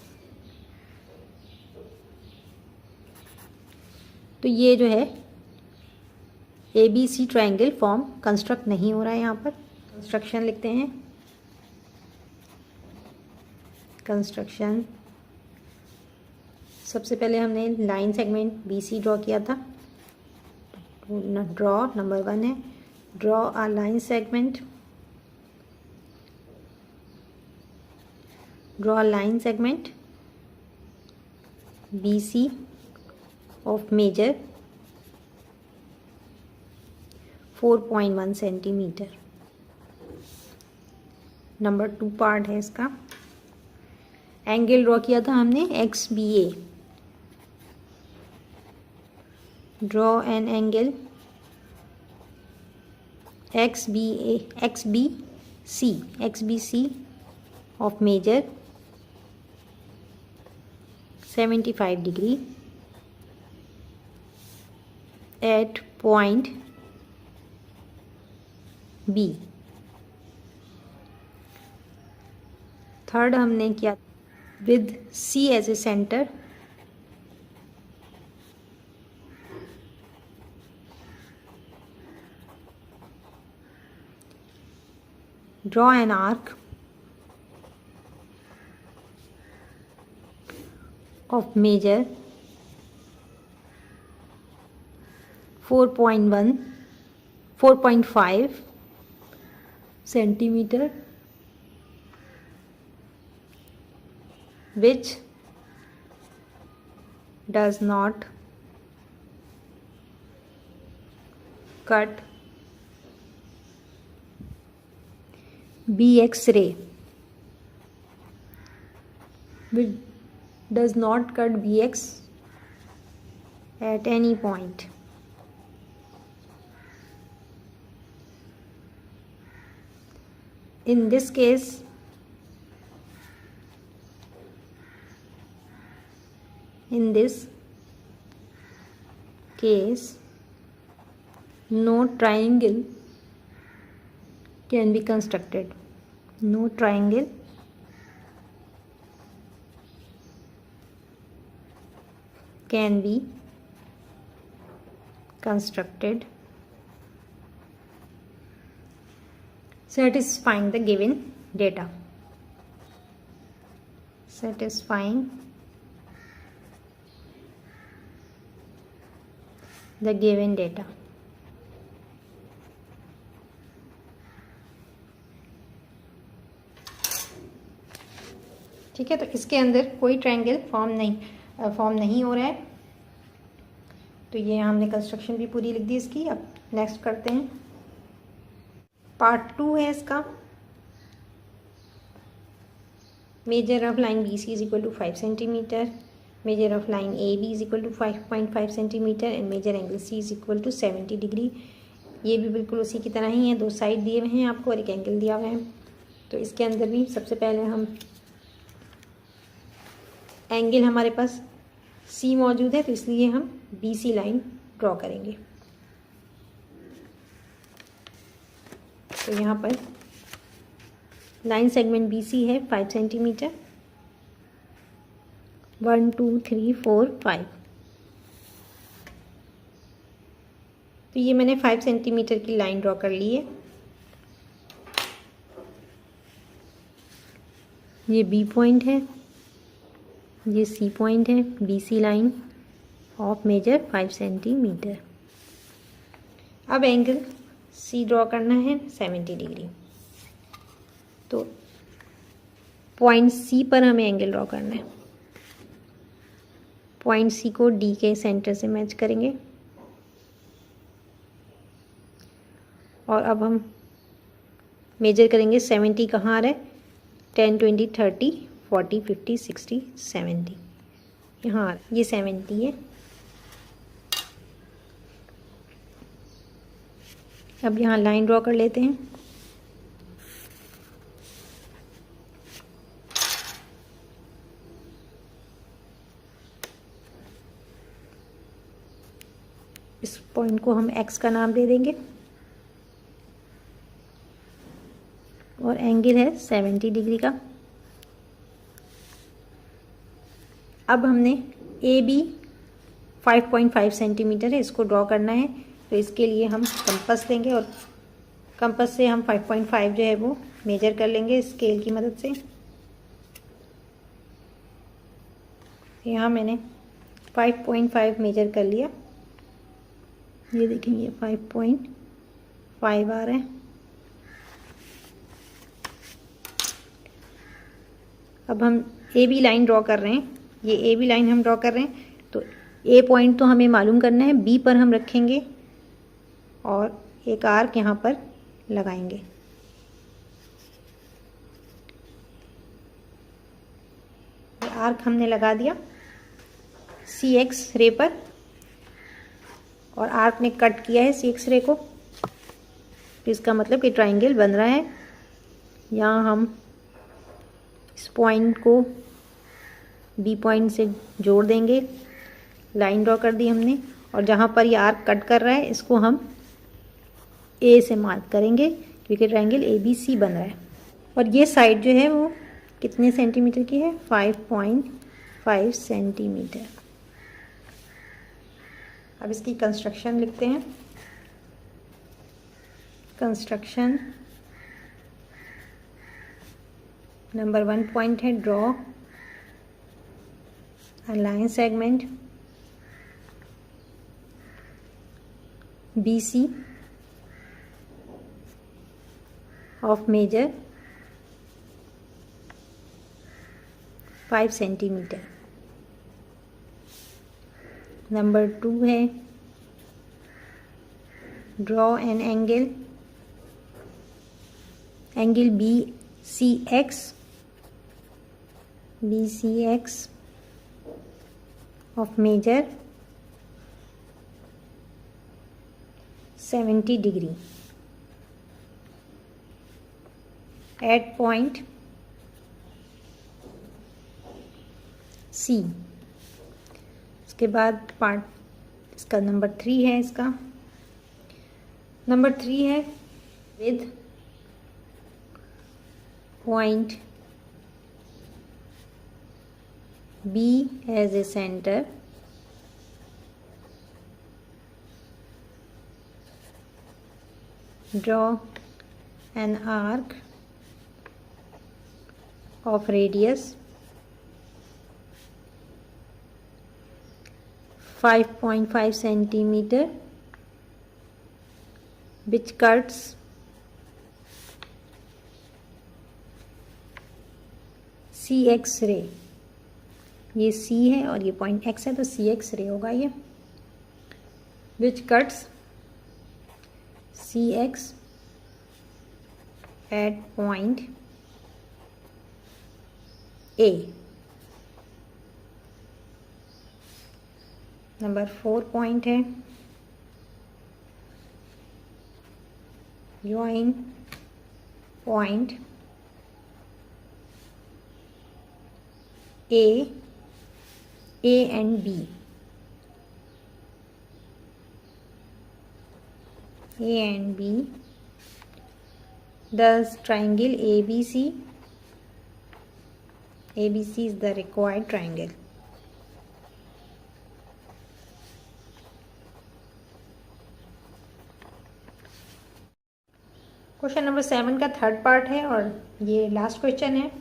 तो ये जो है ABC ट्राइंगल फॉर्म कंस्ट्रक्ट नहीं हो रहा है। यहाँ पर कंस्ट्रक्शन लिखते हैं। कंस्ट्रक्शन, सबसे पहले हमने लाइन सेगमेंट BC ड्रॉ किया था। ड्रॉ नंबर 1 है, draw a line segment Draw a line segment BC of measure 4.1 centimetre. Number 2 part है इसका। एंगल ड्रॉ किया था हमने XBA। Draw an angle XBC of measure 75 degree at point B। Third हमने किया with C as a center, draw an arc of measure 4.5 centimeter which does not cut BX ray, which does not cut BX at any point। In this case, no triangle can be constructed। No triangle can be constructed satisfying the given data। Satisfying the given data। ठीक है, तो इसके अंदर कोई triangle form नहीं हो रहा है। तो ये हमने कंस्ट्रक्शन भी पूरी लिख दी इसकी। अब नेक्स्ट करते हैं। पार्ट 2 है इसका। Measure of line BC is equal to 5 centimetre, measure of line AB is equal to 5.5 centimetre and measure angle C is equal to 70 degree. ये भी बिल्कुल उसी की तरह ही है, 2 साइड दिए हुए हैं आपको और एक एंगल दिया हुआ है। तो इसके अंदर भी सबसे पहले हम एंगल हमारे पास C मौजूद है, तो इसलिए हम BC लाइन ड्रॉ करेंगे। तो यहाँ पर लाइन सेगमेंट BC है 5 सेंटीमीटर। 1 2 3 4 5। तो ये मैंने 5 सेंटीमीटर की लाइन ड्रॉ कर ली है। ये B पॉइंट है, ये C पॉइंट है। BC line of measure 5 centimetre. अब एंगल C ड्रॉ करना है 70 डिग्री। तो पॉइंट C पर हमें एंगल ड्रॉ करना है। पॉइंट C को D के सेंटर से मैच करेंगे और अब हम मेजर करेंगे 70 कहाँ आ रहा है, 10 20 30 40 50 60 70 यहाँ आ रहा है, ये 70 है। अब यहाँ लाइन ड्रॉ कर लेते हैं। इस पॉइंट को हम X का नाम दे देंगे और एंगल है 70 डिग्री का। अब हमने AB 5.5 सेंटीमीटर है, इसको ड्रॉ करना है। तो इसके लिए हम कंपास लेंगे और कंपास से हम 5.5 जो है वो मेजर कर लेंगे स्केल की मदद से। यहाँ मैंने 5.5 मेजर कर लिया। ये देखें, ये 5.5 आ रहा है। अब हम ए बी लाइन ड्रॉ कर रहे हैं, ये ए बी लाइन हम ड्रॉ कर रहे हैं। तो ए पॉइंट तो हमें मालूम करना है, बी पर हम रखेंगे और एक आर्क यहाँ पर लगाएंगे। आर्क हमने लगा दिया सी एक्स रे पर और आर्क ने कट किया है सी एक्स रे को, तो इसका मतलब कि ट्राइंगल बन रहा है। यहाँ हम इस पॉइंट को बी पॉइंट से जोड़ देंगे, लाइन ड्रॉ कर दी हमने, और जहाँ पर ये आर्क कट कर रहा है इसको हम ए से मार्क करेंगे क्योंकि ट्राइंगल ए बी सी बन रहा है। और ये साइड जो है वो कितने सेंटीमीटर की है? 5.5 सेंटीमीटर। अब इसकी कंस्ट्रक्शन लिखते हैं। कंस्ट्रक्शन नंबर 1 पॉइंट है draw a line segment BC of measure 5 centimetre. Number 2 है draw an angle BCX of measure 70 degree at point C। इसके बाद पार्ट इसका नंबर 3 है। इसका नंबर 3 है with point B as a center draw an arc of radius 5.5 centimeter which cuts CX ray। ये C है और ये पॉइंट X है तो CX रे होगा ये, which cuts CX at point A। Number 4 point है join point A and B। A and B thus triangle ABC is the required triangle। Question number 7 का थर्ड पार्ट है और ये लास्ट क्वेश्चन है।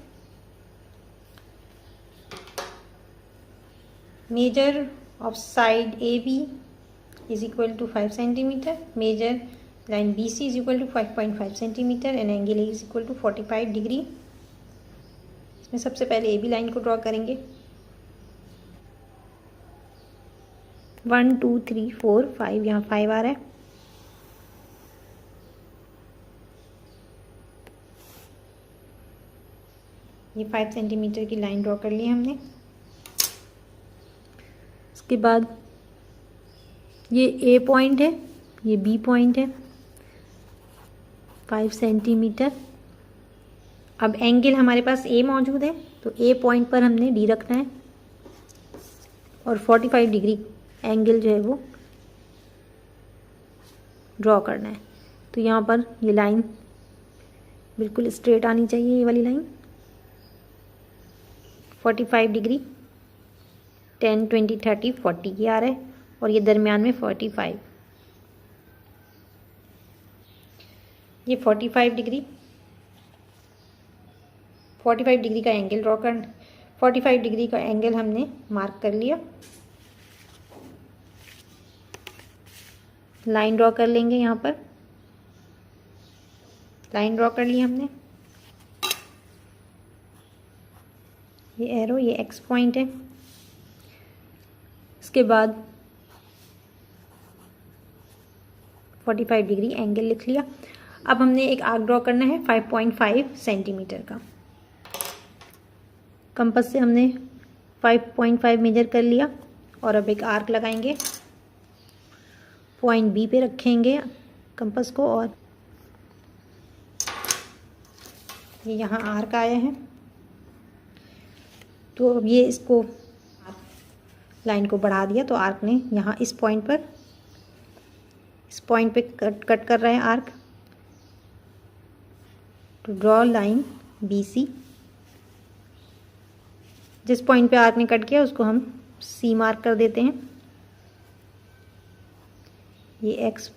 Measure of side AB is equal to 5 centimeter, measure line BC is equal to 5.5 centimeter and angle A is equal to 45 degree। इसमें सबसे पहले AB line को draw करेंगे। 1 2 3 4 5, यहाँ 5 आ रहा है। ये 5 सेंटीमीटर की लाइन ड्रॉ कर ली हमने। इसके बाद ये A पॉइंट है, ये B पॉइंट है 5 सेंटीमीटर। अब एंगल हमारे पास A मौजूद है तो A पॉइंट पर हमने D रखना है और 45 डिग्री एंगल जो है वो ड्रॉ करना है। तो यहाँ पर ये लाइन बिल्कुल स्ट्रेट आनी चाहिए, ये वाली लाइन 45 डिग्री 10 20 30 40 की आ रहा है और ये दरमियान में 45। ये 45 डिग्री का एंगल ड्रॉ कर 45 डिग्री का एंगल हमने मार्क कर लिया। लाइन ड्रॉ कर लेंगे, यहाँ पर लाइन ड्रॉ कर ली हमने। ये एरो, ये एक्स पॉइंट है। इसके बाद 45 डिग्री एंगल लिख लिया। अब हमने एक आर्क ड्रॉ करना है 5.5 सेंटीमीटर का। कंपास से हमने 5.5 मेजर कर लिया और अब एक आर्क लगाएंगे। पॉइंट बी पे रखेंगे कंपास को और ये यहाँ आर्क आया है, तो अब ये इसको लाइन को बढ़ा दिया तो आर्क ने यहाँ इस पॉइंट पे कट कर रहा है arc. To draw line BC, जिस पॉइंट पे आर्क ने कट किया उसको हम C मार्क कर देते हैं। ये X,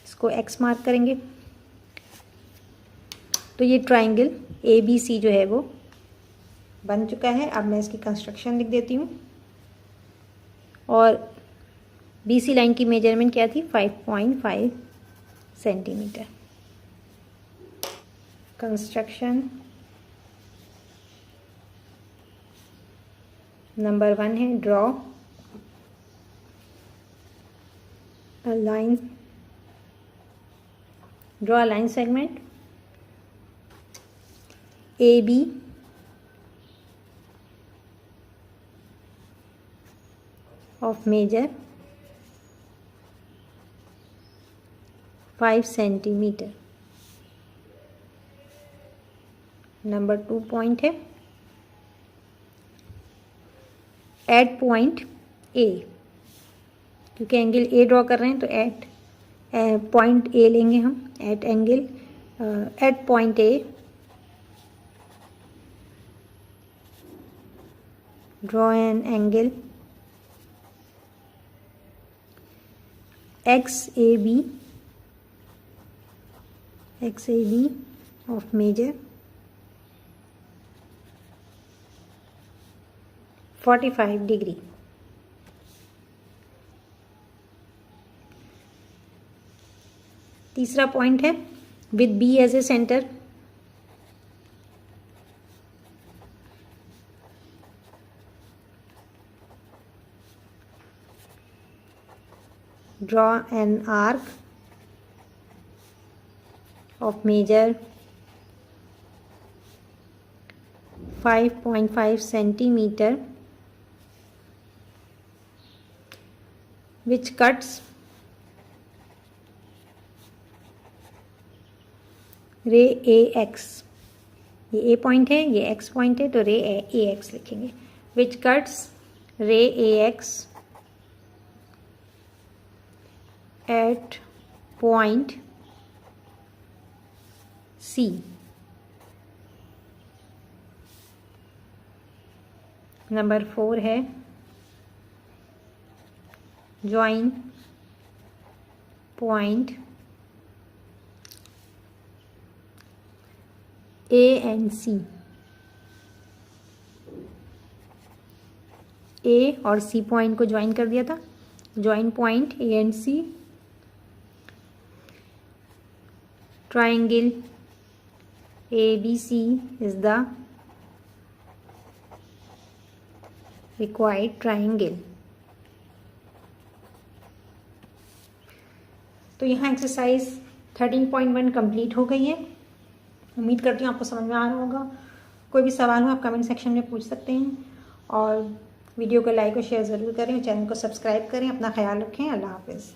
इसको X मार्क करेंगे। तो ये ट्राइंगल ABC जो है वो बन चुका है। अब मैं इसकी कंस्ट्रक्शन लिख देती हूँ। और BC लाइन की मेजरमेंट क्या थी? 5.5 सेंटीमीटर। कंस्ट्रक्शन नंबर 1 है draw a line, draw a line segment AB of measure 5 centimetre. Number 2 point है एट पॉइंट A, क्योंकि एंगल A ड्रॉ कर रहे हैं तो एट पॉइंट A लेंगे हम। At angle at point A draw an angle XAB of measure 45 degree. तीसरा point है with B as a centre, draw an arc of measure 5.5 centimeter which cuts ray AX। ये A point है, ये X point है, तो रे AX लिखेंगे। which cuts ray AX at point C। Number 4 है join point A and C। A और C point को ज्वाइन कर दिया था। Join point A and C। triangle ABC is the required triangle। तो यहाँ एक्सरसाइज 13.1 कंप्लीट हो गई है। उम्मीद करती हूँ आपको समझ में आ रहा होगा। कोई भी सवाल हो आप कमेंट सेक्शन में पूछ सकते हैं और वीडियो को लाइक और शेयर ज़रूर करें, चैनल को सब्सक्राइब करें। अपना ख्याल रखें। अल्लाह हाफिज़।